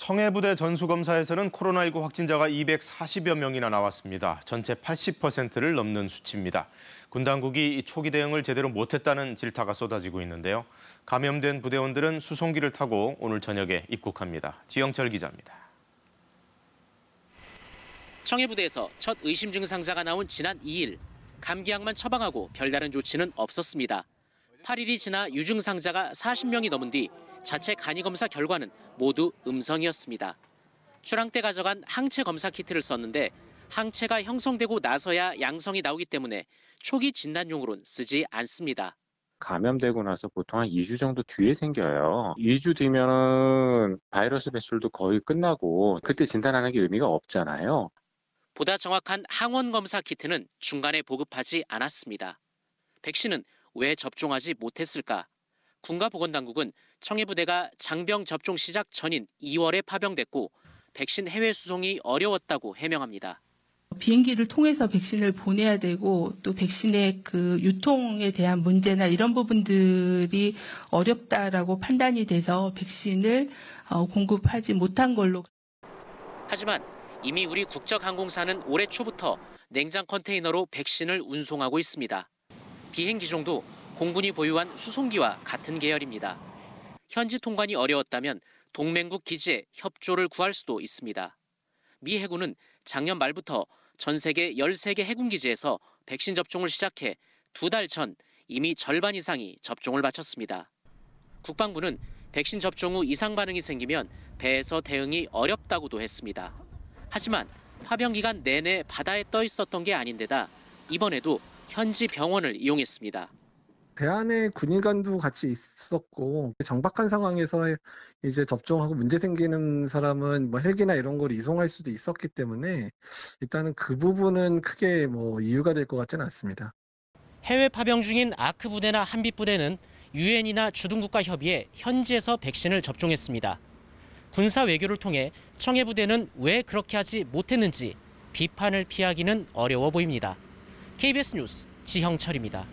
청해부대 전수검사에서는 코로나19 확진자가 240여 명이나 나왔습니다. 전체 80%를 넘는 수치입니다. 군 당국이 초기 대응을 제대로 못했다는 질타가 쏟아지고 있는데요. 감염된 부대원들은 수송기를 타고 오늘 저녁에 입국합니다. 지영철 기자입니다. 청해부대에서 첫 의심 증상자가 나온 지난 2일, 감기약만 처방하고 별다른 조치는 없었습니다. 8일이 지나 유증상자가 40명이 넘은 뒤 자체 간이검사 결과는 모두 음성이었습니다. 출항 때 가져간 항체 검사 키트를 썼는데 항체가 형성되고 나서야 양성이 나오기 때문에 초기 진단용으로는 쓰지 않습니다. 감염되고 나서 보통 한 2주 정도 뒤에 생겨요. 2주 뒤면은 바이러스 배출도 거의 끝나고 그때 진단하는 게 의미가 없잖아요. 보다 정확한 항원 검사 키트는 중간에 보급하지 않았습니다. 백신은 왜 접종하지 못했을까? 군가 보건당국은 청해부대가 장병 접종 시작 전인 2월에 파병됐고 백신 해외 수송이 어려웠다고 해명합니다. 비행기를 통해서 백신을 보내야 되고 또 백신의 그 유통에 대한 문제나 이런 부분들이 어렵다라고 판단이 돼서 백신을 공급하지 못한 걸로. 하지만 이미 우리 국적항공사는 올해 초부터 냉장 컨테이너로 백신을 운송하고 있습니다. 비행 기종도 공군이 보유한 수송기와 같은 계열입니다. 현지 통관이 어려웠다면 동맹국 기지에 협조를 구할 수도 있습니다. 미 해군은 작년 말부터 전 세계 13개 해군 기지에서 백신 접종을 시작해 2달 전 이미 절반 이상이 접종을 마쳤습니다. 국방부는 백신 접종 후 이상 반응이 생기면 배에서 대응이 어렵다고도 했습니다. 하지만 파병 기간 내내 바다에 떠 있었던 게 아닌데다 이번에도 현지 병원을 이용했습니다. 배 안에 군인관도 같이 있었고 정박한 상황에서 이제 접종하고 문제 생기는 사람은 뭐 헬기나 이런 걸 이송할 수도 있었기 때문에 일단은 그 부분은 크게 이유가 될 것 같지는 않습니다. 해외 파병 중인 아크 부대나 한빛 부대는 유엔이나 주둔국가 협의에 현지에서 백신을 접종했습니다. 군사 외교를 통해 청해부대는 왜 그렇게 하지 못했는지 비판을 피하기는 어려워 보입니다. KBS 뉴스 지형철입니다.